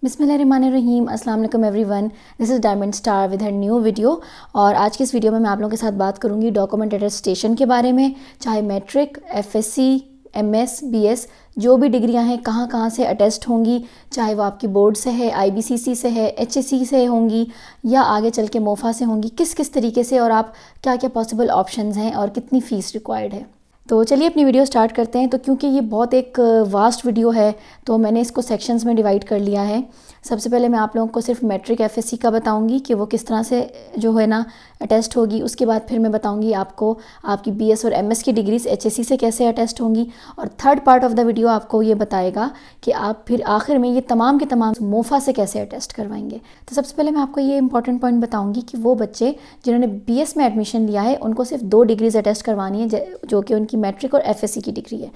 बिस्मिल्लाहिर्रहमानिर्रहीम, अस्सलाम वालेकुम everyone. This is diamond star with her new video. और आज की इस वीडियो में मैं आप लोगों के साथ बात करूंगी डॉक्यूमेंट अटेस्टेशन के बारे में। चाहे मैट्रिक, एफएससी, एमएस, बीएस जो भी डिग्रियां हैं कहाँ कहाँ से अटेस्ट होंगी, चाहे वो आपकी बोर्ड से है, आईबीसीसी से है, एचएससी से होंगी या आगे चल के मोफा से होंगी, किस किस तरीके से और आप क्या क्या पॉसिबल ऑप्शंस हैं और कितनी फ़ीस रिक्वायर्ड है। तो चलिए अपनी वीडियो स्टार्ट करते हैं। तो क्योंकि ये बहुत एक वास्ट वीडियो है तो मैंने इसको सेक्शंस में डिवाइड कर लिया है। सबसे पहले मैं आप लोगों को सिर्फ मैट्रिक एफएससी का बताऊंगी कि वो किस तरह से जो है ना अटेस्ट होगी। उसके बाद फिर मैं बताऊंगी आपको आपकी बीएस और एमएस की डिग्रीज एचएससी से कैसे अटेस्ट होंगी। और third part of the video आपको ये बताएगा कि आप फिर आखिर में ये तमाम के तमाम मोफा से कैसे अटेस्ट करवाएंगे। तो सबसे पहले मैं आपको ये इंपॉर्टेंट पॉइंट बताऊँगी कि वो बच्चे जिन्होंने बीएस में एडमिशन लिया है उनको सिर्फ 2 डिग्रीज अटेस्ट करवानी है, जो कि उनकी मैट्रिक और एफएससी की डिग्री है।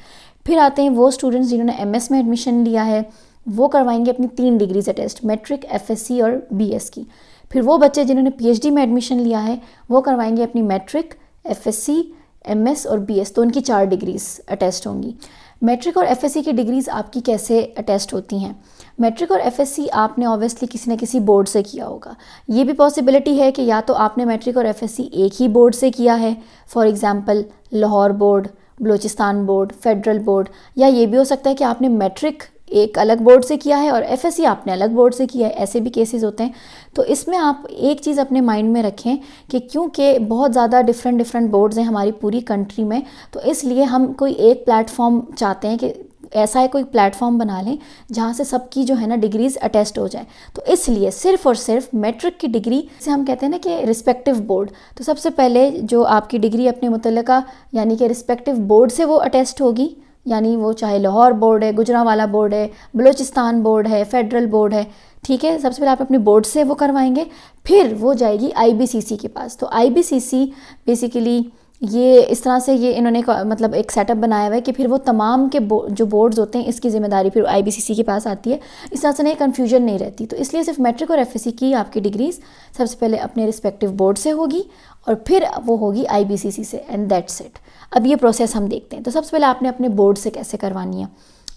फिर आते हैं वो स्टूडेंट्स जिन्होंने एमएस में एडमिशन लिया है, वो करवाएंगे अपनी 3 डिग्रीज अटेस्ट, मैट्रिक, एफएससी और बीएस की। फिर वो बच्चे जिन्होंने पीएचडी में एडमिशन लिया है वो करवाएंगे अपनी मैट्रिक, एफएससी, एमएस और बीएस, तो उनकी 4 डिग्रीज अटेस्ट होंगी। मैट्रिक और एफएससी की डिग्रीज आपकी कैसे अटेस्ट होती हैं? मैट्रिक और एफएससी आपने ऑब्वियसली किसी न किसी बोर्ड से किया होगा। ये भी पॉसिबिलिटी है कि या तो आपने मैट्रिक और एफएससी एक ही बोर्ड से किया है, for example Lahore board, Balochistan board, federal board, या ये भी हो सकता है कि आपने मैट्रिक एक अलग बोर्ड से किया है और एफएससी आपने अलग बोर्ड से किया है। ऐसे भी केसेस होते हैं। तो इसमें आप एक चीज़ अपने माइंड में रखें कि क्योंकि बहुत ज़्यादा डिफरेंट बोर्ड्स हैं हमारी पूरी कंट्री में, तो इसलिए हम कोई एक प्लेटफॉर्म चाहते हैं कि ऐसा है कोई प्लेटफॉर्म बना लें जहाँ से सबकी जो है ना डिग्रीज अटेस्ट हो जाए। तो इसलिए सिर्फ और सिर्फ मैट्रिक की डिग्री से हम कहते हैं ना कि रिस्पेक्टिव बोर्ड, तो सबसे पहले जो आपकी डिग्री अपने मुतल्लिका यानी कि रिस्पेक्टिव बोर्ड से वो अटेस्ट होगी, यानी वो चाहे लाहौर बोर्ड है, गुजरांवाला बोर्ड है, बलूचिस्तान बोर्ड है, फेडरल बोर्ड है, ठीक है। सबसे पहले आप अपने बोर्ड से वो करवाएंगे, फिर वो जाएगी आईबीसीसी के पास। तो आईबीसीसी बेसिकली ये इस तरह से ये इन्होंने मतलब एक सेटअप बनाया हुआ है कि फिर वो तमाम के जो बोर्ड्स होते हैं इसकी ज़िम्मेदारी फिर आईबीसीसी के पास आती है। इस तरह से नहीं कन्फ्यूजन नहीं रहती। तो इसलिए सिर्फ मैट्रिक और एफएससी की आपकी डिग्रीज सबसे पहले अपने रिस्पेक्टिव बोर्ड से होगी और फिर वो होगी आईबीसीसी से, एंड दैट्स इट। अब ये प्रोसेस हम देखते हैं। तो सबसे पहले आपने अपने बोर्ड से कैसे करवानी है,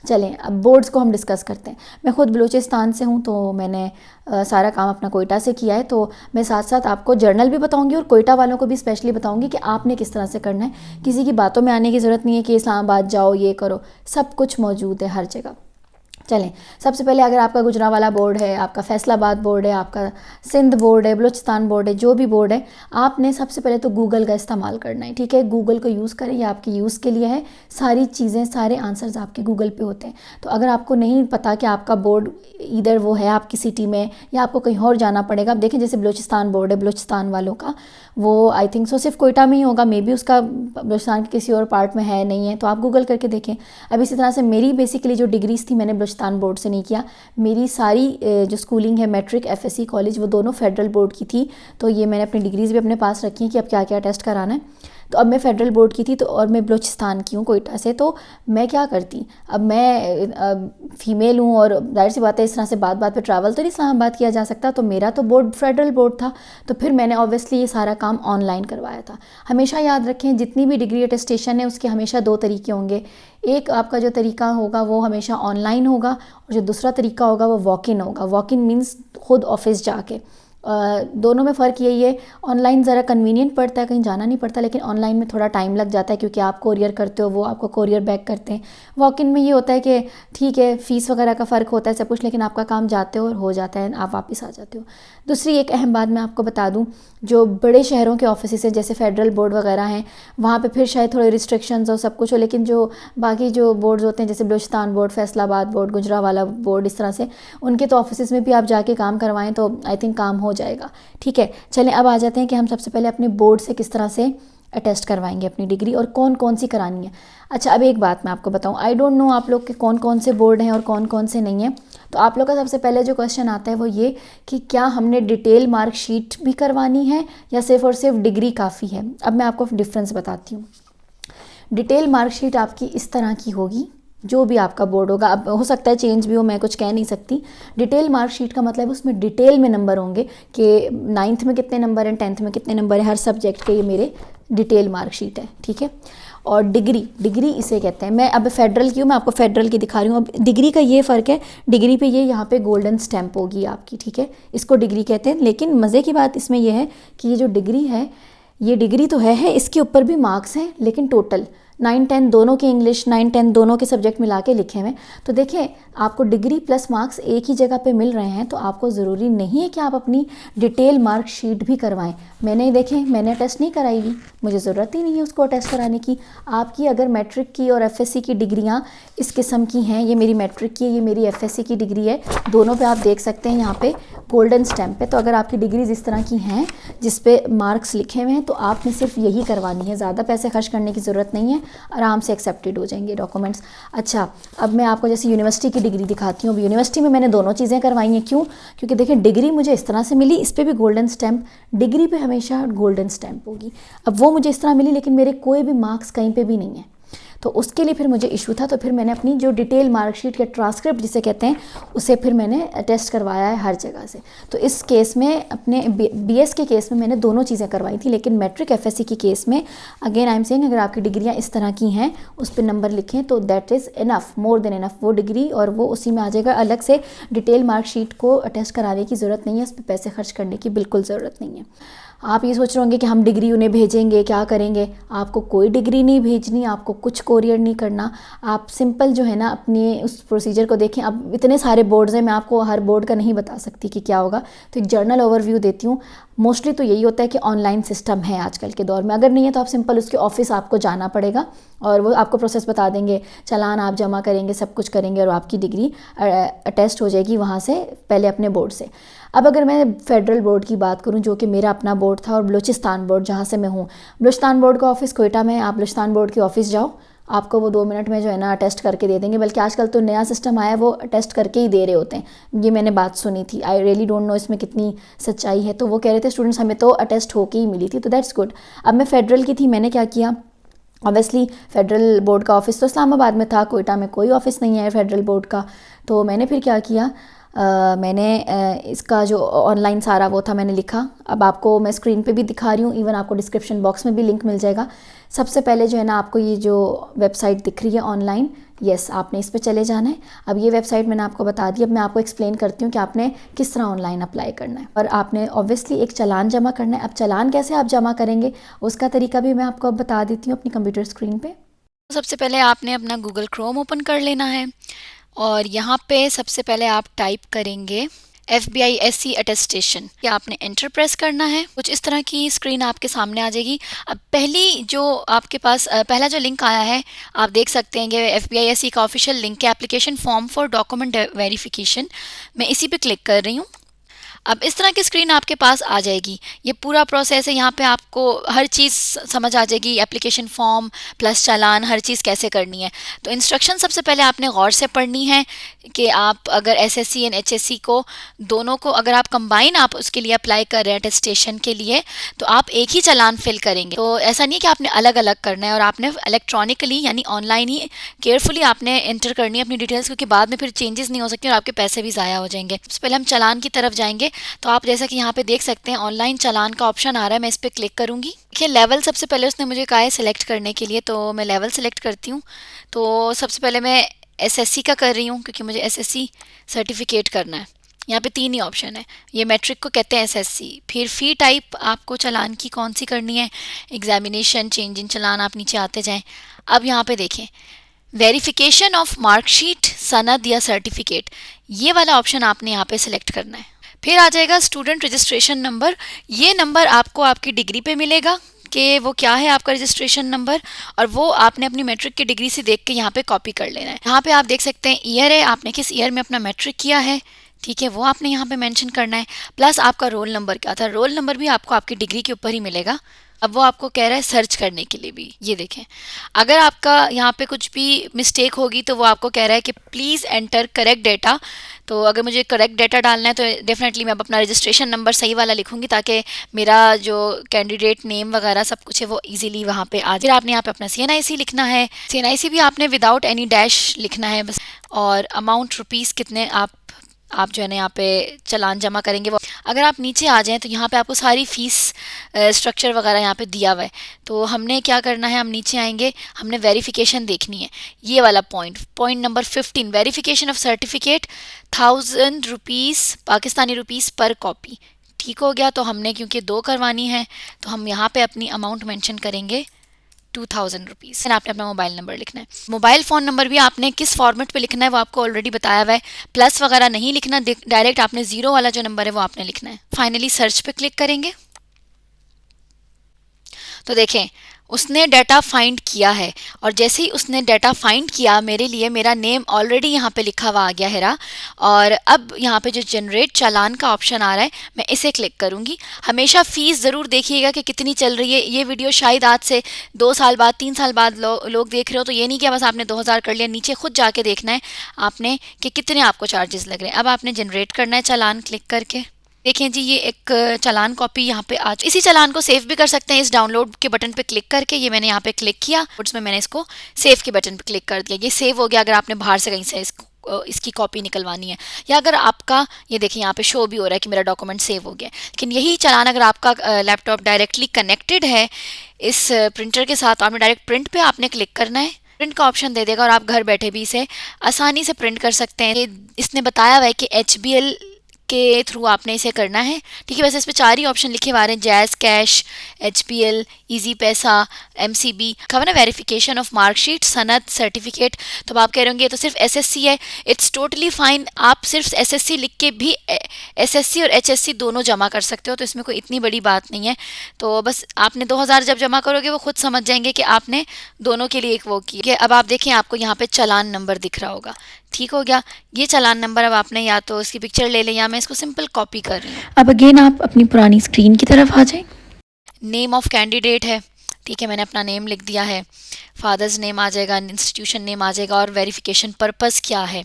चलें अब बोर्ड्स को हम डिस्कस करते हैं। मैं ख़ुद बलूचिस्तान से हूँ तो मैंने सारा काम अपना कोयटा से किया है, तो मैं साथ साथ आपको जर्नल भी बताऊंगी और कोयटा वालों को भी स्पेशली बताऊंगी कि आपने किस तरह से करना है। किसी की बातों में आने की ज़रूरत नहीं है कि इस्लामाबाद जाओ ये करो, सब कुछ मौजूद है हर जगह। चलें, सबसे पहले अगर आपका गुजरांवाला बोर्ड है, आपका फैसलाबाद बोर्ड है, आपका सिंध बोर्ड है, बलूचिस्तान बोर्ड है, जो भी बोर्ड है, आपने सबसे पहले तो गूगल का इस्तेमाल करना है, ठीक है। गूगल को यूज़ करें, ये आपके यूज़ के लिए है। सारी चीज़ें, सारे आंसर्स आपके गूगल पे होते हैं। तो अगर आपको नहीं पता कि आपका बोर्ड इधर वो है आपकी सिटी में या आपको कहीं और जाना पड़ेगा, आप देखें जैसे बलूचिस्तान बोर्ड है, बलूचिस्तान वालों का वो आई थिंक सो सिर्फ कोयटा में ही होगा, मे बी उसका बलूचिस्तान के किसी और पार्ट में है नहीं है, तो आप गूगल करके देखें। अब इसी तरह से मेरी बेसिकली जो डिग्रीज थी मैंने बलूचिस्तान बोर्ड से नहीं किया। मेरी सारी जो स्कूलिंग है मैट्रिक, एफएससी, कॉलेज, वो दोनों फेडरल बोर्ड की थी। तो ये मैंने अपनी डिग्रीज भी अपने पास रखी हैं कि अब क्या क्या टेस्ट कराना है। तो अब मैं फेडरल बोर्ड की थी तो और मैं बलूचिस्तान की हूँ, कोयटा से। तो मैं क्या करती, अब मैं फ़ीमेल हूँ और जाहिर सी बात है इस तरह से बात बात पे ट्रैवल तो नहीं इस्लामाबाद किया जा सकता। तो मेरा तो बोर्ड फेडरल बोर्ड था, तो फिर मैंने ऑब्वियसली ये सारा काम ऑनलाइन करवाया था। हमेशा याद रखें जितनी भी डिग्री अटेस्टेशन है उसके हमेशा 2 तरीके होंगे। एक आपका जो तरीका होगा वो हमेशा ऑनलाइन होगा और जो दूसरा तरीका होगा वो वॉक इन होगा। वॉक इन मीन्स खुद ऑफिस जाके। दोनों में फ़र्क यही है, ऑनलाइन ज़रा कन्वीनियंट पड़ता है, कहीं जाना नहीं पड़ता, लेकिन ऑनलाइन में थोड़ा टाइम लग जाता है क्योंकि आप कोरियर करते हो, वो आपको कोरियर बैक करते हैं। वॉक इन में ये होता है कि ठीक है फ़ीस वगैरह का फ़र्क होता है सब कुछ, लेकिन आपका काम जाते हो और हो जाता है, आप वापस आ जाते हो। दूसरी एक अहम बात मैं आपको बता दूं, जो बड़े शहरों के ऑफिस हैं जैसे फेडरल बोर्ड वगैरह हैं, वहाँ पे फिर शायद थोड़े रिस्ट्रिक्शंस और सब कुछ हो, लेकिन जो बाकी जो बोर्ड्स होते हैं जैसे Balochistan board, Faisalabad board, Gujranwala board, इस तरह से उनके तो ऑफिस में भी आप जाके काम करवाएं तो आई थिंक काम हो जाएगा, ठीक है। चलें अब आ जाते हैं कि हम सबसे पहले अपने बोर्ड से किस तरह से अटेस्ट करवाएंगे अपनी डिग्री और कौन कौन सी करानी है। अच्छा, अब एक बात मैं आपको बताऊं, आई डोंट नो आप लोग के कौन कौन से बोर्ड हैं और कौन कौन से नहीं हैं। तो आप लोग का सबसे पहले जो क्वेश्चन आता है वो ये कि क्या हमने डिटेल मार्कशीट भी करवानी है या सिर्फ और सिर्फ डिग्री काफ़ी है। अब मैं आपको डिफरेंस बताती हूँ। डिटेल मार्कशीट आपकी इस तरह की होगी, जो भी आपका बोर्ड होगा, अब हो सकता है चेंज भी हो, मैं कुछ कह नहीं सकती। डिटेल मार्कशीट का मतलब उसमें डिटेल में नंबर होंगे कि 9th में कितने नंबर हैं, 10th में कितने नंबर हैं, हर सब्जेक्ट के, ये मेरे डिटेल मार्कशीट है, ठीक है। और डिग्री, डिग्री इसे कहते हैं। मैं अब फेडरल की हूँ, मैं आपको फेडरल की दिखा रही हूँ। अब डिग्री का ये फ़र्क है, डिग्री पे ये यहाँ पे गोल्डन स्टैंप होगी आपकी, ठीक है, इसको डिग्री कहते हैं। लेकिन मज़े की बात इसमें यह है कि ये जो डिग्री है, ये डिग्री तो है, इसके ऊपर भी मार्क्स हैं, लेकिन टोटल 9-10 दोनों के, इंग्लिश 9-10 दोनों के सब्जेक्ट मिला के लिखे हुए। तो देखें, आपको डिग्री प्लस मार्क्स एक ही जगह पे मिल रहे हैं, तो आपको ज़रूरी नहीं है कि आप अपनी डिटेल मार्क शीट भी करवाएं। मैंने देखें, मैंने टेस्ट नहीं कराई हुई, मुझे ज़रूरत ही नहीं है उसको टेस्ट कराने की। आपकी अगर मैट्रिक की और एफएससी की डिग्रियाँ इस किस्म की हैं, ये मेरी मैट्रिक की है, ये मेरी एफएससी की डिग्री है, दोनों पे आप देख सकते हैं यहाँ पे गोल्डन स्टैंप पे। तो अगर आपकी डिग्रीज इस तरह की हैं जिस पे मार्क्स लिखे हुए हैं, तो आपने सिर्फ यही करवानी है, ज़्यादा पैसे खर्च करने की ज़रूरत नहीं है, आराम से एक्सेप्टेड हो जाएंगे डॉक्यूमेंट्स। अच्छा, अब मैं आपको जैसे यूनिवर्सिटी की डिग्री दिखाती हूँ। अब यूनिवर्सिटी में मैंने दोनों चीज़ें करवाई हैं, क्यों? क्योंकि देखिए, डिग्री मुझे इस तरह से मिली, इस पर भी गोल्डन स्टैंप, डिग्री पे हमेशा गोल्डन स्टैंप होगी। अब वो मुझे इस तरह मिली, लेकिन मेरे कोई भी मार्क्स कहीं पर भी नहीं है, तो उसके लिए फिर मुझे इशू था। तो फिर मैंने अपनी जो डिटेल मार्कशीट या ट्रांसक्रिप्ट जिसे कहते हैं, उसे फिर मैंने टेस्ट करवाया है हर जगह से। तो इस केस में, अपने बीएस के केस में मैंने दोनों चीज़ें करवाई थी, लेकिन मैट्रिक एफएससी की केस में अगेन आई एम सेइंग, अगर आपकी डिग्रियां इस तरह की हैं, उस पर नंबर लिखें तो that is enough, more than enough, वो डिग्री और वो उसी में आ जाएगा। अलग से डिटेल मार्कशीट को टेस्ट कराने की ज़रूरत नहीं है, उस पर पैसे खर्च करने की बिल्कुल ज़रूरत नहीं है। आप ये सोच रहे होंगे कि हम डिग्री उन्हें भेजेंगे, क्या करेंगे? आपको कोई डिग्री नहीं भेजनी, आपको कुछ कोरियर नहीं करना। आप सिंपल जो है ना, अपनी उस प्रोसीजर को देखें। अब इतने सारे बोर्ड्स हैं, मैं आपको हर बोर्ड का नहीं बता सकती कि क्या होगा, तो एक जर्नल ओवरव्यू देती हूँ। मोस्टली तो यही होता है कि ऑनलाइन सिस्टम है आजकल के दौर में, अगर नहीं है तो आप सिंपल उसके ऑफिस आपको जाना पड़ेगा और वो आपको प्रोसेस बता देंगे, चालान आप जमा करेंगे, सब कुछ करेंगे और आपकी डिग्री अटेस्ट हो जाएगी वहाँ से, पहले अपने बोर्ड से। अब अगर मैं फेडरल बोर्ड की बात करूं, जो कि मेरा अपना बोर्ड था, और बलूचिस्तान बोर्ड जहां से मैं हूं, बलूचिस्तान बोर्ड का ऑफिस कोयटा में है। आप बलूचिस्तान बोर्ड के ऑफिस जाओ, आपको वो 2 मिनट में जो है ना टेस्ट करके दे देंगे। बल्कि आजकल तो नया सिस्टम आया है, वो टेस्ट करके ही दे रहे होते हैं। ये मैंने बात सुनी थी, आई रियली डोंट नो इसमें कितनी सच्चाई है। तो वो कह रहे थे स्टूडेंट्स, हमें तो अटेस्ट होके ही मिली थी, तो दैट्स गुड। अब मैं फेडरल की थी, मैंने क्या किया, ऑब्वियसली फेडरल बोर्ड का ऑफिस तो इस्लामाबाद में था, कोयटा में कोई ऑफिस नहीं है फेडरल बोर्ड का। तो मैंने फिर क्या किया, मैंने इसका जो ऑनलाइन सारा वो था मैंने लिखा। अब आपको मैं स्क्रीन पे भी दिखा रही हूँ, इवन आपको डिस्क्रिप्शन बॉक्स में भी लिंक मिल जाएगा। सबसे पहले जो है ना, आपको ये जो वेबसाइट दिख रही है ऑनलाइन, यस, आपने इस पे चले जाना है। अब ये वेबसाइट मैंने आपको बता दी। अब मैं आपको एक्सप्लेन करती हूँ कि आपने किस तरह ऑनलाइन अप्लाई करना है। और आपने ऑब्वियसली एक चालान जमा करना है। अब चालान कैसे आप जमा करेंगे, उसका तरीका भी मैं आपको अब बता देती हूँ अपनी कंप्यूटर स्क्रीन पर। सबसे पहले आपने अपना गूगल क्रोम ओपन कर लेना है और यहाँ पे सबसे पहले आप टाइप करेंगे FBI SC अटेस्टेशन, या आपने एंटर प्रेस करना है। कुछ इस तरह की स्क्रीन आपके सामने आ जाएगी। अब पहली जो आपके पास पहला जो लिंक आया है, आप देख सकते हैं कि FBI SC का ऑफिशियल लिंक है, application form for document verification. मैं इसी पे क्लिक कर रही हूँ। अब इस तरह की स्क्रीन आपके पास आ जाएगी। ये पूरा प्रोसेस है, यहाँ पे आपको हर चीज़ समझ आ जाएगी, एप्लीकेशन फॉर्म प्लस चालान, हर चीज़ कैसे करनी है। तो इंस्ट्रक्शन सबसे पहले आपने गौर से पढ़नी है कि आप अगर SSC एंड HSC को दोनों को अगर आप कंबाइन आप उसके लिए अप्लाई कर रहे हैं अटेस्टेशन के लिए, तो आप एक ही चालान फिल करेंगे। तो ऐसा नहीं है कि आपने अलग अलग करना है, और आपने इलेक्ट्रॉनिकली यानी ऑनलाइन ही केयरफुली आपने एंटर करनी है अपनी डिटेल्स, क्योंकि बाद में फिर चेंजेस नहीं हो सकती और आपके पैसे भी ज़ाया हो जाएंगे। सबसे पहले हम चालान की तरफ जाएंगे। तो आप जैसा कि यहाँ पे देख सकते हैं ऑनलाइन चालान का ऑप्शन आ रहा है, मैं इस पर क्लिक करूँगी। देखिए, लेवल सबसे पहले उसने मुझे कहा है सिलेक्ट करने के लिए, तो मैं लेवल सेलेक्ट करती हूँ। तो सबसे पहले मैं SSC का कर रही हूँ, क्योंकि मुझे SSC सर्टिफिकेट करना है। यहाँ पे 3 ही ऑप्शन है, ये मैट्रिक को कहते हैं SSC। फिर फ़ी टाइप आपको चालान की कौन सी करनी है, एग्जामिनेशन, चेंज इन चालान, आप नीचे आते जाएँ। अब यहाँ पे देखें, वेरिफिकेशन ऑफ मार्कशीट, सनद या सर्टिफिकेट, ये वाला ऑप्शन आपने यहाँ पे सिलेक्ट करना है। फिर आ जाएगा स्टूडेंट रजिस्ट्रेशन नंबर। ये नंबर आपको आपकी डिग्री पे मिलेगा कि वो क्या है आपका रजिस्ट्रेशन नंबर, और वो आपने अपनी मैट्रिक की डिग्री से देख के यहाँ पे कॉपी कर लेना है। यहाँ पे आप देख सकते हैं ईयर है, आपने किस ईयर में अपना मैट्रिक किया है, ठीक है, वो आपने यहाँ पे मेंशन करना है। प्लस आपका रोल नंबर क्या था, रोल नंबर भी आपको आपकी डिग्री के ऊपर ही मिलेगा। अब वो आपको कह रहा है सर्च करने के लिए भी, ये देखें, अगर आपका यहाँ पे कुछ भी मिस्टेक होगी तो वो आपको कह रहा है कि प्लीज़ एंटर करेक्ट डेटा। तो अगर मुझे करेक्ट डेटा डालना है तो डेफिनेटली मैं अपना रजिस्ट्रेशन नंबर सही वाला लिखूंगी, ताकि मेरा जो कैंडिडेट नेम वगैरह सब कुछ है वो इजीली वहाँ पे आ जाए। फिर आपने यहाँ पे अपना CNIC लिखना है। CNIC भी आपने विदाउट एनी डैश लिखना है बस, और अमाउंट रुपीज़ कितने आप जो है ना यहाँ पे चालान जमा करेंगे वो। अगर आप नीचे आ जाएँ तो यहाँ पे आपको सारी फ़ीस स्ट्रक्चर वगैरह यहाँ पे दिया हुआ है। तो हमने क्या करना है, हम नीचे आएंगे, हमने वेरिफिकेशन देखनी है, ये वाला point number 15, verification of certificate 1000 rupees Pakistani rupees पर कॉपी। ठीक हो गया। तो हमने क्योंकि 2 करवानी है तो हम यहाँ पे अपनी अमाउंट मेंशन करेंगे 2000 रुपीज़। आपने अपना मोबाइल नंबर लिखना है। मोबाइल फ़ोन नंबर भी आपने किस फॉर्मेट पे लिखना है वो आपको ऑलरेडी बताया हुआ है। प्लस वगैरह नहीं लिखना, डायरेक्ट आपने 0 वाला जो नंबर है वो आपने लिखना है। फाइनली सर्च पे क्लिक करेंगे तो देखें उसने डाटा फाइंड किया है, और जैसे ही उसने डाटा फाइंड किया मेरे लिए, मेरा नेम ऑलरेडी यहाँ पे लिखा हुआ आ गया है। और अब यहाँ पे जो जनरेट चालान का ऑप्शन आ रहा है मैं इसे क्लिक करूँगी। हमेशा फ़ीस ज़रूर देखिएगा कि कितनी चल रही है। ये वीडियो शायद आज से 2 साल बाद 3 साल बाद लोग देख रहे हो, तो ये नहीं कि बस आपने 2000 कर लिया, नीचे खुद जाके देखना है आपने कि कितने आपको चार्जेस लग रहे हैं। अब आपने जनरेट करना है चालान क्लिक करके। देखें जी, ये एक चालान कॉपी यहाँ पे आज, इसी चालान को सेव भी कर सकते हैं इस डाउनलोड के बटन पे क्लिक करके। ये मैंने यहाँ पे क्लिक किया, उसमें मैंने इसको सेव के बटन पे क्लिक कर दिया, ये सेव हो गया। अगर आपने बाहर से कहीं से इसकी कॉपी निकलवानी है, या अगर आपका, ये देखिए यहाँ पे शो भी हो रहा है कि मेरा डॉक्यूमेंट सेव हो गया। लेकिन यही चालान अगर आपका लैपटॉप डायरेक्टली कनेक्टेड है इस प्रिंटर के साथ, तो आपने डायरेक्ट प्रिंट पे आपने क्लिक करना है, प्रिंट का ऑप्शन दे देगा और आप घर बैठे भी इसे आसानी से प्रिंट कर सकते हैं। ये इसने बताया हुआ है कि HBL के थ्रू आपने इसे करना है। ठीक है, वैसे इस पे 4 ही ऑप्शन लिखे हुए हैं, जैज़ कैश, HBL, इजी पैसा, MCB। खबर ना, वेरिफिकेशन ऑफ मार्कशीट, सनद, सर्टिफिकेट। तो आप कह रहे होंगे ये तो सिर्फ SSC है। इट्स टोटली फाइन, आप सिर्फ SSC लिख के भी SSC और HSC दोनों जमा कर सकते हो, तो इसमें कोई इतनी बड़ी बात नहीं है। तो बस आपने 2000 जब जमा करोगे वो खुद समझ जाएंगे कि आपने दोनों के लिए एक वो किया। अब आप देखें आपको यहाँ पे चालान नंबर दिख रहा होगा। ठीक हो गया, ये चालान नंबर अब आपने या तो इसकी पिक्चर ले लें, या मैं इसको सिंपल कॉपी कर रही हूँ। अब अगेन आप अपनी पुरानी स्क्रीन की तरफ आ जाएं। नेम ऑफ कैंडिडेट है, ठीक है, मैंने अपना नेम लिख दिया है। फादर्स नेम आ जाएगा, इंस्टीट्यूशन नेम आ जाएगा, और वेरिफिकेशन पर्पस क्या है।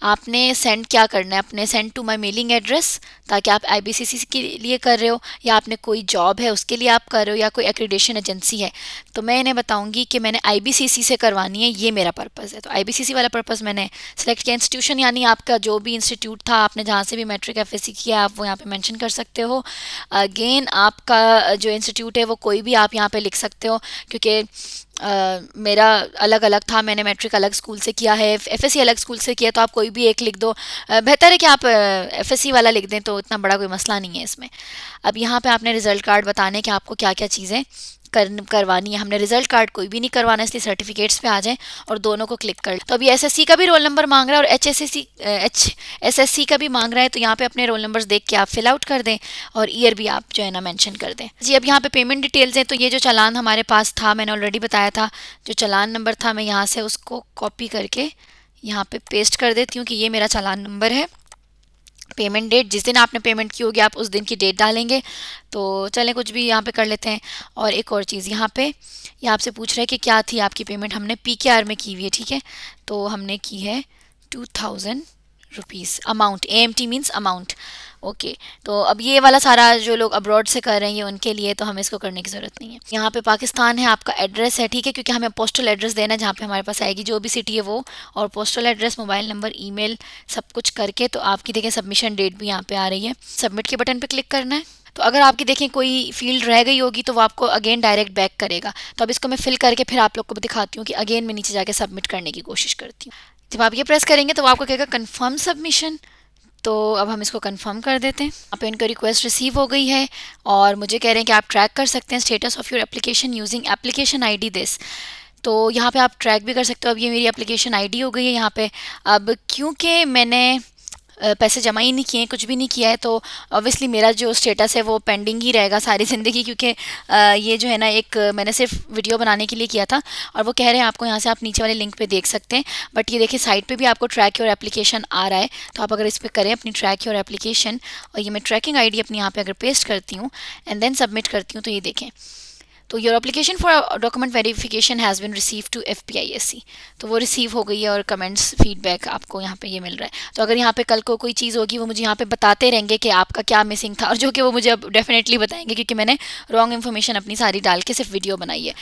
आपने सेंड क्या करना है, अपने send to my mailing address, ताकि आप IBCC के लिए कर रहे हो, या आपने कोई जॉब है उसके लिए आप कर रहे हो, या कोई एक्रीडेशन एजेंसी है। तो मैं इन्हें बताऊंगी कि मैंने IBCC से करवानी है, ये मेरा पर्पज़ है। तो IBCC वाला पर्पज़ मैंने सेलेक्ट किया। इंस्टीट्यूशन यानी आपका जो भी इंस्टीट्यूट था, आपने जहाँ से भी मैट्रिक FSC किया आप वो यहाँ पे मेंशन कर सकते हो। अगेन आपका जो इंस्टीट्यूट है वो कोई भी आप यहाँ पे लिख सकते हो, क्योंकि मेरा अलग अलग था, मैंने मैट्रिक अलग स्कूल से किया है, FSC अलग स्कूल से किया, तो आप कोई भी एक लिख दो। बेहतर है कि आप FSC वाला लिख दें, तो इतना बड़ा कोई मसला नहीं है इसमें। अब यहाँ पे आपने रिज़ल्ट कार्ड बताने कि आपको क्या क्या चीज़ें करवानी है। हमने रिजल्ट कार्ड कोई भी नहीं करवाना, इसलिए सर्टिफिकेट्स पे आ जाएं और दोनों को क्लिक कर लें। तो अभी SSC का भी रोल नंबर मांग रहा है और HSC का भी मांग रहा है, तो यहाँ पे अपने रोल नंबर्स देख के आप फिल आउट कर दें और ईयर भी आप जो है ना मेंशन कर दें जी। अब यहाँ पे पेमेंट डिटेल्स हैं, तो ये जो चालान हमारे पास था मैंने ऑलरेडी बताया था, जो चालान नंबर था मैं यहाँ से उसको कॉपी करके यहाँ पे पेस्ट कर देती हूँ कि ये मेरा चालान नंबर है। पेमेंट डेट, जिस दिन आपने पेमेंट की होगी आप उस दिन की डेट डालेंगे। तो चलें कुछ भी यहाँ पे कर लेते हैं। और एक और चीज़ यहाँ पे ये आपसे पूछ रहा है कि क्या थी आपकी पेमेंट, हमने PKR में की हुई है, ठीक है, तो हमने की है 2000 rupees amount. AMT means amount. Okay, तो अब ये वाला सारा जो लोग अब्रॉड से कर रहे हैं ये उनके लिए, तो हमें इसको करने की ज़रूरत नहीं है। यहाँ पे पाकिस्तान है, आपका एड्रेस है, ठीक है, क्योंकि हमें पोस्टल एड्रेस देना है जहाँ पे हमारे पास आएगी जो भी सिटी है वो, और postal address, mobile number, email सब कुछ करके। तो आपकी देखें सबमिशन डेट भी यहाँ पे आ रही है, सबमिट के बटन पे क्लिक करना है। तो अगर आपकी देखें कोई फील्ड रह गई होगी तो वो आपको अगेन डायरेक्ट बैक करेगा। तो अब इसको मैं फिल करके फिर आप लोग को दिखाती हूँ कि अगेन मैं नीचे जाके सबमिट करने की कोशिश करती हूँ। जब आप ये प्रेस करेंगे तो वो आपको कहेगा कन्फर्म सबमिशन। तो अब हम इसको कंफर्म कर देते हैं। यहाँ पे इनका रिक्वेस्ट रिसीव हो गई है और मुझे कह रहे हैं कि आप ट्रैक कर सकते हैं status of your application using application ID this. तो यहाँ पे आप ट्रैक भी कर सकते हो। अब ये मेरी एप्लीकेशन ID हो गई है यहाँ पे। अब क्योंकि मैंने पैसे जमा ही नहीं किए, कुछ भी नहीं किया है, तो ऑब्वियसली मेरा जो स्टेटस है वो पेंडिंग ही रहेगा सारी ज़िंदगी, क्योंकि ये जो है ना एक मैंने सिर्फ वीडियो बनाने के लिए किया था। और वो कह रहे हैं आपको यहाँ से आप नीचे वाले लिंक पे देख सकते हैं, बट ये देखिए साइट पे भी आपको ट्रैक योर एप्लीकेशन आ रहा है। तो आप अगर इस पर करें अपनी ट्रैक योर एप्लीकेशन, और ये मैं ट्रैकिंग ID अपनी यहाँ पे अगर पेस्ट करती हूँ एंड देन सबमिट करती हूँ, तो ये देखें, तो your application for document verification has been receive to FPISC। तो वो रिसीव हो गई है और कमेंट्स फीडबैक आपको यहाँ पे ये मिल रहा है। तो अगर यहाँ पे कल को कोई चीज़ होगी वो मुझे यहाँ पे बताते रहेंगे कि आपका क्या मिसिंग था, और जो कि वो मुझे अब डेफिनेटली बताएंगे, क्योंकि मैंने रॉन्ग इन्फॉर्मेशन अपनी सारी डाल के सिर्फ वीडियो बनाई है।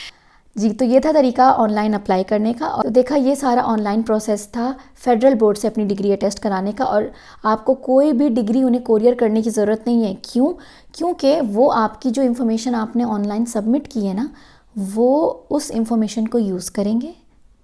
जी, तो ये था तरीका ऑनलाइन अप्लाई करने का। और तो देखा, ये सारा ऑनलाइन प्रोसेस था फेडरल बोर्ड से अपनी डिग्री अटेस्ट कराने का। और आपको कोई भी डिग्री उन्हें कोरियर करने की ज़रूरत नहीं है। क्यों? क्योंकि वो आपकी जो इन्फॉर्मेशन आपने ऑनलाइन सबमिट की है ना, वो उस इन्फॉर्मेशन को यूज़ करेंगे,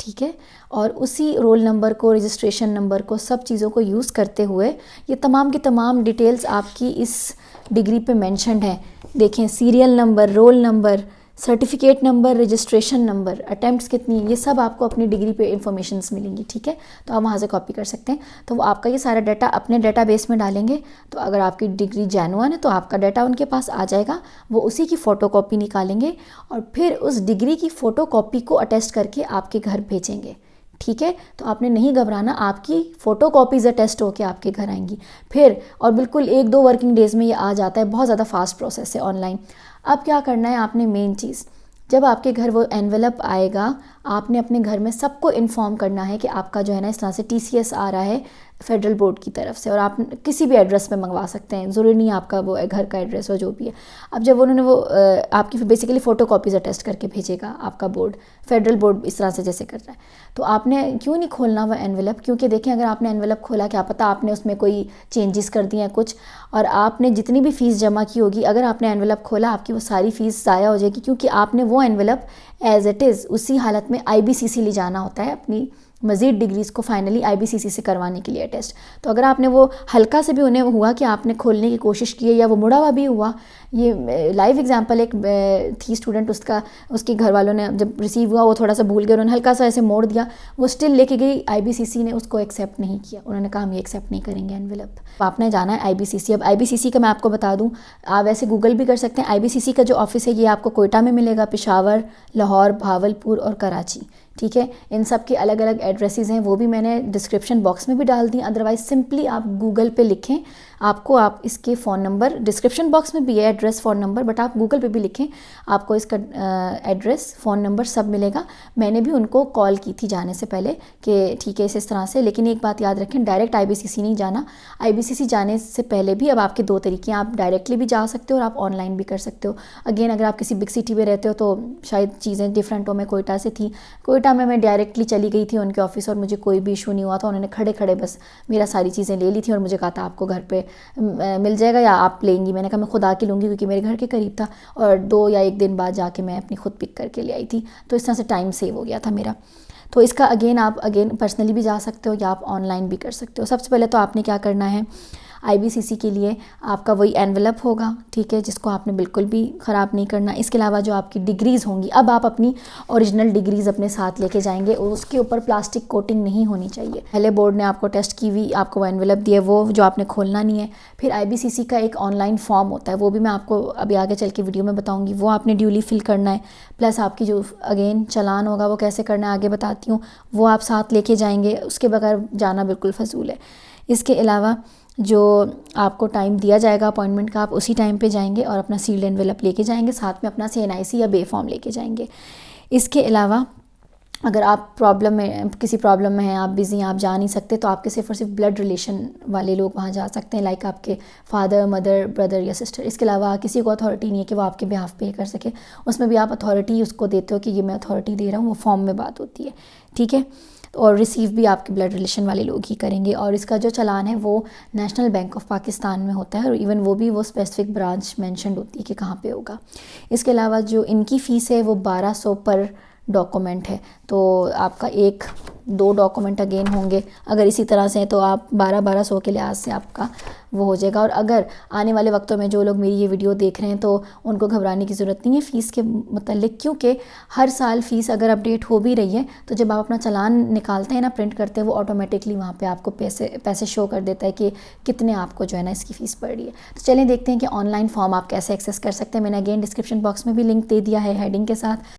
ठीक है। और उसी रोल नंबर को, रजिस्ट्रेशन नंबर को, सब चीज़ों को यूज़ करते हुए ये तमाम की तमाम डिटेल्स आपकी इस डिग्री पे मेंशन्ड है। देखें, serial number, roll number, certificate number, registration number, attempts कितनी, ये सब आपको अपनी डिग्री पे इंफॉर्मेशंस मिलेंगी, ठीक है। तो आप वहाँ से कॉपी कर सकते हैं। तो वो आपका ये सारा डाटा अपने डेटाबेस में डालेंगे। तो अगर आपकी डिग्री जेन्युइन है तो आपका डाटा उनके पास आ जाएगा। वो उसी की फ़ोटोकॉपी निकालेंगे और फिर उस डिग्री की फ़ोटोकॉपी को अटेस्ट करके आपके घर भेजेंगे, ठीक है। तो आपने नहीं घबराना, आपकी फ़ोटो कॉपीज़ अटेस्ट होकर आपके घर आएंगी फिर। और बिल्कुल 1-2 वर्किंग डेज़ में ये आ जाता है। बहुत ज़्यादा फास्ट प्रोसेस है ऑनलाइन। अब क्या करना है आपने, मेन चीज़, जब आपके घर वो एनवेलप आएगा, आपने अपने घर में सबको इन्फॉर्म करना है कि आपका जो है ना इस तरह से TCS आ रहा है फेडरल बोर्ड की तरफ से। और आप किसी भी एड्रेस पे मंगवा सकते हैं, ज़रूरी नहीं आपका वो घर का एड्रेस हो, जो भी है। अब जब उन्होंने वो आपकी बेसिकली फ़ोटो कॉपीज़ अटेस्ट करके भेजेगा आपका बोर्ड, फेडरल बोर्ड इस तरह से जैसे कर रहा है, तो आपने क्यों नहीं खोलना वो एनवेलप? क्योंकि देखें, अगर आपने एनवेलप खोला, क्या पता आपने उसमें कोई चेंजेस कर दिए हैं कुछ, और आपने जितनी भी फ़ीस जमा की होगी, अगर आपने एनवेलप खोला, आपकी वो सारी फ़ीस ज़ाया हो जाएगी। क्योंकि आपने वो एनवेलप एज़ इट इज़ उसी हालत में IBCC ले जाना होता है अपनी मज़ीद डिग्रीज़ को फाइनली IBCC से करवाने के लिए टेस्ट। तो अगर आपने वो हल्का से भी उन्हें हुआ कि आपने खोलने की कोशिश की है या वो मुड़ा हुआ भी हुआ, ये लाइव एग्जांपल एक थी स्टूडेंट, उसके घर वालों ने जब रिसीव हुआ वो थोड़ा सा भूल गए, उन्होंने हल्का सा ऐसे मोड़ दिया, वो स्टिल लेके गई, IBCC ने उसको एक्सेप्ट नहीं किया। उन्होंने कहा हम ये एक्सेप्ट नहीं करेंगे एनवेलप। आपने जाना है IBCC। अब IBCC का मैं आपको बता दूँ, आप वैसे गूगल भी कर सकते हैं। IBCC का जो ऑफिस है ये आपको कोयटा में मिलेगा, पेशावर, लाहौर, भावलपुर और कराची, ठीक है। इन सब के अलग अलग एड्रेसेस हैं, वो भी मैंने डिस्क्रिप्शन बॉक्स में भी डाल दी। अदरवाइज़ सिंपली आप गूगल पे लिखें, आपको आप इसके फ़ोन नंबर डिस्क्रिप्शन बॉक्स में भी है, एड्रेस, फ़ोन नंबर, बट आप गूगल पे भी लिखें, आपको इसका एड्रेस, फ़ोन नंबर सब मिलेगा। मैंने भी उनको कॉल की थी जाने से पहले कि ठीक है इस तरह से। लेकिन एक बात याद रखें, डायरेक्ट IBCC नहीं जाना। IBCC जाने से पहले भी अब आपके 2 तरीके हैं, आप डायरेक्टली भी जा सकते हो और आप ऑनलाइन भी कर सकते हो। अगेन, अगर आप किसी बिग सिटी में रहते हो तो शायद चीज़ें डिफरेंट हो। मैं कोयटा से थी, कोयटा में मैं डायरेक्टली चली गई थी उनके ऑफिस और मुझे कोई भी इशू नहीं हुआ था। उन्होंने खड़े खड़े बस मेरा सारी चीज़ें ले ली थी और मुझे कहा था आपको घर पे मिल जाएगा या आप लेंगी। मैंने कहा मैं खुद आके लूँगी, क्योंकि मेरे घर के करीब था। और 2 या 1 दिन बाद जाके मैं अपनी खुद पिक करके ले आई थी। तो इस तरह से टाइम सेव हो गया था मेरा। तो इसका आप पर्सनली भी जा सकते हो या आप ऑनलाइन भी कर सकते हो। सबसे पहले तो आपने क्या करना है, IBCC के लिए आपका वही एनवेलप होगा, ठीक है, जिसको आपने बिल्कुल भी ख़राब नहीं करना। इसके अलावा जो आपकी डिग्रीज़ होंगी, अब आप अपनी ओरिजिनल डिग्रीज़ अपने साथ लेके जाएंगे और उसके ऊपर प्लास्टिक कोटिंग नहीं होनी चाहिए। पहले बोर्ड ने आपको टेस्ट की हुई, आपको वो एनवेलप दिया, वो जो आपने खोलना नहीं है। फिर IBCC का एक ऑनलाइन फॉर्म होता है, वो भी मैं आपको अभी आगे चल के वीडियो में बताऊँगी, वो आपने ड्यूली फिल करना है। प्लस आपकी जो अगेन चालान होगा वो कैसे करना है आगे बताती हूँ, वो आप साथ लेके जाएंगे। उसके बगैर जाना बिल्कुल फजूल है। इसके अलावा जो आपको टाइम दिया जाएगा अपॉइंटमेंट का, आप उसी टाइम पे जाएंगे और अपना सील्ड एनवेलप लेके जाएंगे, साथ में अपना CNIC या बे फॉर्म लेके जाएंगे। इसके अलावा अगर आप किसी प्रॉब्लम में हैं, आप बिज़ी हैं, आप जा नहीं सकते, तो आपके सिर्फ और सिर्फ ब्लड रिलेशन वाले लोग वहाँ जा सकते हैं, लाइक आपके फादर, मदर, ब्रदर या सिस्टर। इसके अलावा किसी को अथॉरिटी नहीं है कि वो आपके बिहाफ पे कर सके। उसमें भी आप अथॉरिटी उसको देते हो कि ये मैं अथॉरिटी दे रहा हूँ, वो फॉर्म में बात होती है, ठीक है। और रिसीव भी आपके ब्लड रिलेशन वाले लोग ही करेंगे। और इसका जो चालान है वो नेशनल बैंक ऑफ पाकिस्तान में होता है, और इवन वो भी स्पेसिफिक ब्रांच मेंशन्ड होती है कि कहाँ पे होगा। इसके अलावा जो इनकी फ़ीस है वो 1200 पर डॉक्यूमेंट है। तो आपका 1-2 डॉक्यूमेंट अगेन होंगे, अगर इसी तरह से हैं तो आप 1200 के लिहाज से आपका वो हो जाएगा। और अगर आने वाले वक्तों में जो लोग मेरी ये वीडियो देख रहे हैं तो उनको घबराने की ज़रूरत नहीं है फ़ीस के मतलब, क्योंकि हर साल फ़ीस अगर अपडेट हो भी रही है तो जब आप अपना चालान निकालते हैं ना, प्रिंट करते हैं, वो ऑटोमेटिकली वहाँ पे आपको पैसे शो कर देता है कि कितने आपको जो है ना इसकी फ़ीस पड़ रही है। तो चलें देखते हैं कि ऑनलाइन फॉर्म आप कैसे एक्सेस कर सकते हैं। मैंने अगेन डिस्क्रिप्शन बॉक्स में भी लिंक दे दिया है हेडिंग के साथ।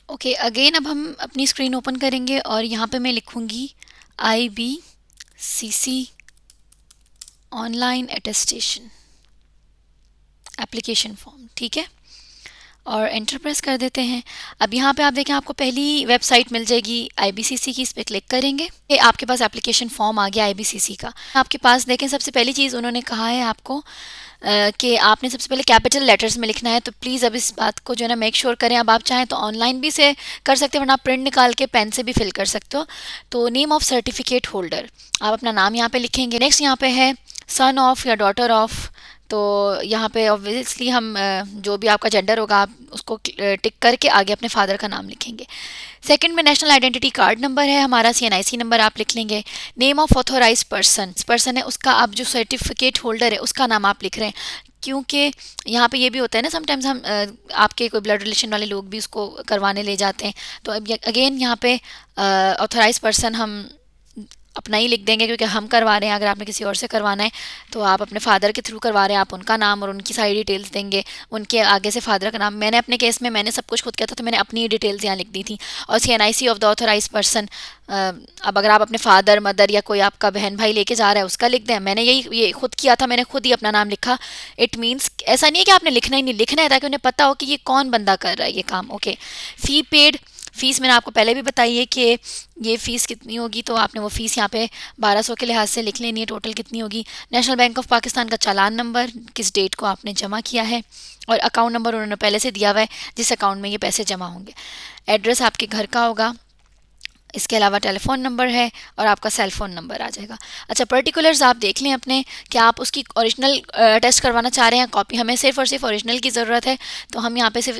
ओके, अगेन अब हम अपनी स्क्रीन ओपन करेंगे और यहाँ पे मैं लिखूँगी IBCC online attestation application form, ठीक है, और एंटर प्रेस कर देते हैं। अब यहाँ पे आप देखें आपको पहली वेबसाइट मिल जाएगी IBCC की, इस पर क्लिक करेंगे, ये आपके पास एप्लीकेशन फॉर्म आ गया IBCC का। आपके पास देखें सबसे पहली चीज़ उन्होंने कहा है आपको कि आपने सबसे पहले कैपिटल लेटर्स में लिखना है। तो प्लीज़ अब इस बात को जो है ना मेक श्योर करें। अब आप चाहें तो ऑनलाइन भी से कर सकते हैं, वरना आप प्रिंट निकाल के पेन से भी फिल कर सकते हो। तो नेम ऑफ सर्टिफिकेट होल्डर, आप अपना नाम यहाँ पे लिखेंगे। नेक्स्ट यहाँ पे है सन ऑफ या डॉटर ऑफ। तो यहाँ पे ऑब्वियसली हम जो भी आपका जेंडर होगा आप उसको टिक करके आगे अपने फादर का नाम लिखेंगे। सेकंड में नेशनल आइडेंटिटी कार्ड नंबर है हमारा, CNIC नंबर आप लिख लेंगे। नेम ऑफ ऑथोराइज पर्सन है उसका, आप जो सर्टिफिकेट होल्डर है उसका नाम आप लिख रहे हैं, क्योंकि यहाँ पे ये भी होता है ना समटाइम्स हम आपके कोई ब्लड रिलेशन वाले लोग भी उसको करवाने ले जाते हैं। तो अब अगेन यहाँ पे ऑथोराइज पर्सन हम अपना ही लिख देंगे, क्योंकि हम करवा रहे हैं। अगर आपने किसी और से करवाना है तो आप अपने फादर के थ्रू करवा रहे हैं, आप उनका नाम और उनकी सारी डिटेल्स देंगे, उनके आगे से फादर का नाम। मैंने अपने केस में मैंने सब कुछ खुद किया था, तो मैंने अपनी डिटेल्स यहाँ लिख दी थी। और CNIC of the authorise person, अब अगर आप अपने फादर मदर या कोई आपका बहन भाई लेके जा रहा है उसका लिख दें। मैंने ये खुद किया था, मैंने खुद ही अपना नाम लिखा। इट मीन्स ऐसा नहीं है कि आपने लिखना ही नहीं, लिखना है ताकि उन्हें पता हो कि ये कौन बंदा कर रहा है ये काम। ओके। फ़ी पेड, फ़ीस मैंने आपको पहले भी बताई है कि ये फ़ीस कितनी होगी, तो आपने वो फ़ीस यहाँ पे 1200 के लिहाज से लिख लेनी है टोटल कितनी होगी। नेशनल बैंक ऑफ पाकिस्तान का चालान नंबर, किस डेट को आपने जमा किया है, और अकाउंट नंबर उन्होंने पहले से दिया हुआ है जिस अकाउंट में ये पैसे जमा होंगे। एड्रेस आपके घर का होगा, इसके अलावा टेलीफोन नंबर है और आपका सेल फ़ोन नंबर आ जाएगा। अच्छा, पर्टिकुलर्स आप देख लें अपने, क्या आप उसकी ओरिजिनल टेस्ट करवाना चाह रहे हैं कॉपी, हमें सिर्फ और सिर्फ ओरिजिनल की ज़रूरत है। तो हम यहाँ पे सिर्फ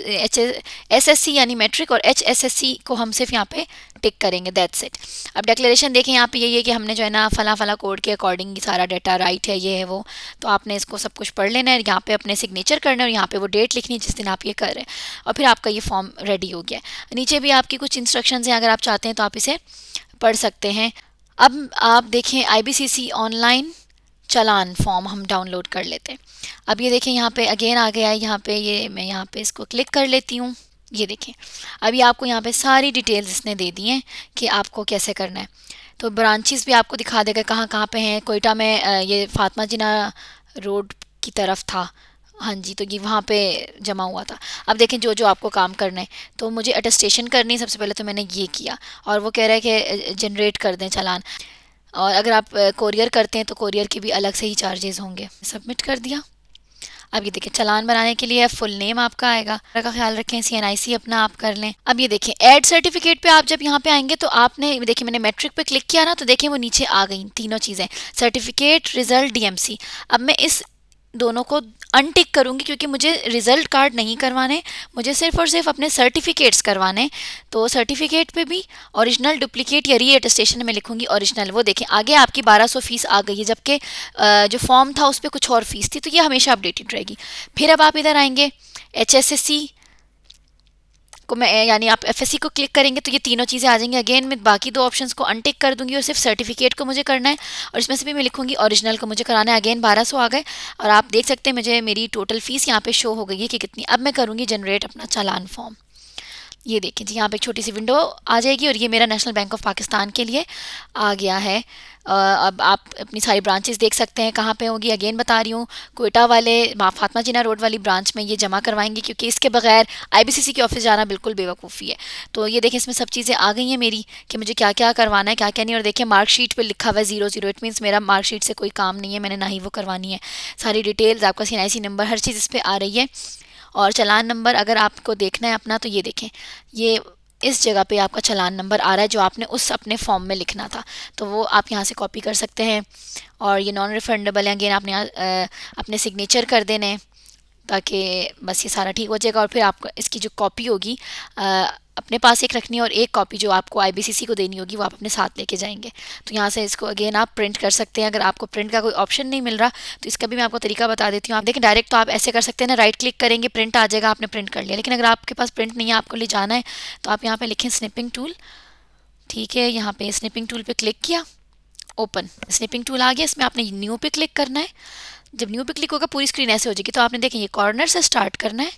SSC यानी मैट्रिक और HSSC को हम सिर्फ यहाँ पे टिक करेंगे, दैट्स इट। अब डिक्लेरेशन देखें यहाँ पे यही है कि हमने जो है ना फला फला कोड के अकॉर्डिंग सारा डाटा राइट है, ये है वो। तो आपने इसको सब कुछ पढ़ लेना है, यहाँ पे अपने सिग्नेचर करना है और यहाँ पे वो डेट लिखनी है जिस दिन आप ये कर रहे हैं, और फिर आपका ये फॉर्म रेडी हो गया है। नीचे भी आपकी कुछ इंस्ट्रक्शंस हैं, अगर आप चाहते हैं तो आप इसे पढ़ सकते हैं। अब आप देखें IBCC ऑनलाइन चालान फॉर्म हम डाउनलोड कर लेते हैं। अब ये देखें यहाँ पे अगेन आ गया है, यहाँ पे ये मैं यहाँ पे इसको क्लिक कर लेती हूँ। ये देखें अभी आपको यहाँ पे सारी डिटेल्स इसने दे दी हैं कि आपको कैसे करना है। तो ब्रांचेस भी आपको दिखा देगा कहाँ कहाँ पे हैं। कोयटा में ये फातिमा जिना रोड की तरफ था, हाँ जी, तो ये वहाँ पे जमा हुआ था। अब देखें जो जो आपको काम करना है, तो मुझे अटेस्टेशन करनी है सबसे पहले, तो मैंने ये किया और वो कह रहा है कि जनरेट कर दें चालान। और अगर आप कोरियर करते हैं तो कोरियर के भी अलग से ही चार्जेस होंगे। सबमिट कर दिया। अब ये देखिए चालान बनाने के लिए फुल नेम आपका आएगा, का ख्याल रखें, CNIC अपना आप कर लें। अब ये देखिए ऐड सर्टिफिकेट पे आप जब यहाँ पे आएंगे तो आपने देखिए मैंने मैट्रिक पे क्लिक किया ना, तो देखिए वो नीचे आ गई तीनों चीज़ें, सर्टिफिकेट, रिजल्ट, DMC। अब मैं इस दोनों को अनटिक करूँगी क्योंकि मुझे रिज़ल्ट कार्ड नहीं करवाने, मुझे सिर्फ और सिर्फ अपने सर्टिफिकेट्स करवाने। तो सर्टिफिकेट पे भी ओरिजिनल, डुप्लीकेट या री अटेस्टेशन में लिखूँगी ओरिजिनल। वो देखें आगे आपकी 1200 फ़ीस आ गई है, जबकि जो फॉर्म था उस पर कुछ और फ़ीस थी, तो ये हमेशा अपडेटेड रहेगी। फिर अब आप इधर आएंगे HSSC को, मैं यानी आप FSC को क्लिक करेंगे तो ये तीनों चीज़ें आ जाएंगी। अगेन मैं बाकी दो ऑप्शंस को अनटिक कर दूंगी और सिर्फ सर्टिफिकेट को मुझे करना है, और इसमें से भी मैं लिखूंगी ओरिजिनल को मुझे कराना है। अगेन 1200 आ गए और आप देख सकते हैं मुझे मेरी टोटल फ़ीस यहाँ पे शो हो गई है कि कितनी। अब मैं करूँगी जनरेट अपना चालान फॉर्म। ये देखिए जी यहाँ पे एक छोटी सी विंडो आ जाएगी और ये मेरा नेशनल बैंक ऑफ पाकिस्तान के लिए आ गया है। अब आप अपनी सारी ब्रांचेस देख सकते हैं कहाँ पे होगी। अगेन बता रही हूँ कोयटा वाले फातिमा जिना रोड वाली ब्रांच में ये जमा करवाएंगे, क्योंकि इसके बगैर IBCC के ऑफिस जाना बिल्कुल बेवकूफ़ी है। तो ये देखें इसमें सब चीज़ें आ गई हैं मेरी कि मुझे क्या क्या करवाना है क्या क्या नहीं। और देखिए मार्कशीट पर लिखा हुआ है 00, इट मीन्स मेरा मार्कशीट से कोई काम नहीं है, मैंने ना ही वो करवानी है। सारी डिटेल्स आपका CNIC नंबर हर चीज़ इस पर आ रही है। और चालान नंबर अगर आपको देखना है अपना, तो ये देखें ये इस जगह पे आपका चालान नंबर आ रहा है जो आपने उस अपने फॉर्म में लिखना था, तो वो आप यहाँ से कॉपी कर सकते हैं। और ये नॉन रिफंडेबल है, अगेन आपने अपने सिग्नेचर कर देने हैं ताकि बस ये सारा ठीक हो जाएगा। और फिर आपको इसकी जो कॉपी होगी अपने पास एक रखनी है और एक कॉपी जो आपको IBCC को देनी होगी वो आप अपने साथ लेके जाएंगे। तो यहाँ से इसको अगेन आप प्रिंट कर सकते हैं। अगर आपको प्रिंट का कोई ऑप्शन नहीं मिल रहा तो इसका भी मैं आपको तरीका बता देती हूँ। आप देखें डायरेक्ट तो आप ऐसे कर सकते हैं ना, राइट क्लिक करेंगे प्रिंट आ जाएगा, आपने प्रिंट कर लिया। लेकिन अगर आपके पास प्रिंट नहीं है, आपको ले जाना है, तो आप यहाँ पर लिखें स्निपिंग टूल। ठीक है, यहाँ पे स्निपिंग टूल पर क्लिक किया, ओपन स्निपिंग टूल आ गया। इसमें आपने न्यू पे क्लिक करना है। जब न्यू पे क्लिक होगा पूरी स्क्रीन ऐसे हो जाएगी। तो आपने देखें ये कॉर्नर से स्टार्ट करना है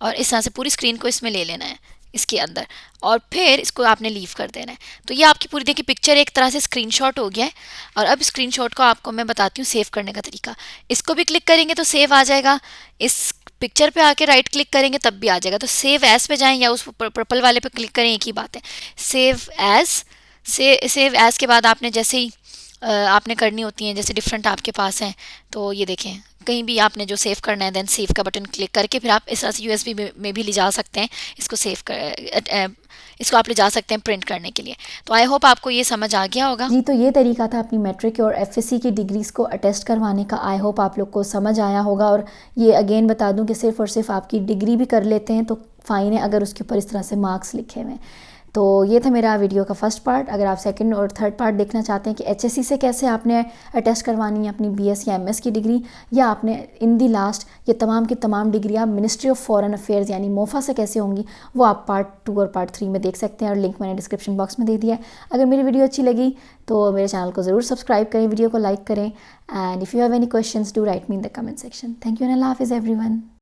और इस तरह से पूरी स्क्रीन को इसमें ले लेना है इसके अंदर, और फिर इसको आपने लीव कर देना है। तो ये आपकी पूरी देखिए पिक्चर एक तरह से स्क्रीनशॉट हो गया है। और अब स्क्रीनशॉट को आपको मैं बताती हूँ सेव करने का तरीका। इसको भी क्लिक करेंगे तो सेव आ जाएगा, इस पिक्चर पे आके राइट क्लिक करेंगे तब भी आ जाएगा। तो सेव एज पे जाएं या उस पर्पल वाले पे क्लिक करें, एक ही बात है। सेव एज के बाद आपने जैसे ही आपने करनी होती हैं, जैसे डिफरेंट आपके पास हैं, तो ये देखें कहीं भी आपने जो सेव करना है देन सेव का बटन क्लिक करके फिर आप इस तरह से यूएसबी में भी ले जा सकते हैं इसको इसको आप ले जा सकते हैं प्रिंट करने के लिए। तो आई होप आपको ये समझ आ गया होगा। जी, तो ये तरीका था अपनी मैट्रिक और एफएससी की डिग्रीज़ को अटेस्ट करवाने का। आई होप आप लोग को समझ आया होगा। और ये अगेन बता दूं कि सिर्फ़ और सिर्फ आपकी डिग्री भी कर लेते हैं तो फ़ाइन है अगर उसके ऊपर इस तरह से मार्क्स लिखे हुए हैं। तो ये था मेरा वीडियो का फर्स्ट पार्ट। अगर आप सेकंड और थर्ड पार्ट देखना चाहते हैं कि एचएससी से कैसे आपने अटेस्ट करवानी है अपनी बीएस या एमएस की डिग्री, या आपने इन दी लास्ट ये तमाम की तमाम डिग्री आप मिनिस्ट्री ऑफ फॉरेन अफेयर्स यानी मोफा से कैसे होंगी, वो आप पार्ट 2 और पार्ट 3 में देख सकते हैं और लिंक मैंने डिस्क्रिप्शन बॉक्स में दे दिया है। अगर मेरी वीडियो अच्छी लगी तो मेरे चैनल को ज़रूर सब्सक्राइब करें, वीडियो को लाइक करें, and if you have any questions do write me in the comment section. Thank you and अल्लाह हाफिज़ एवरीवन।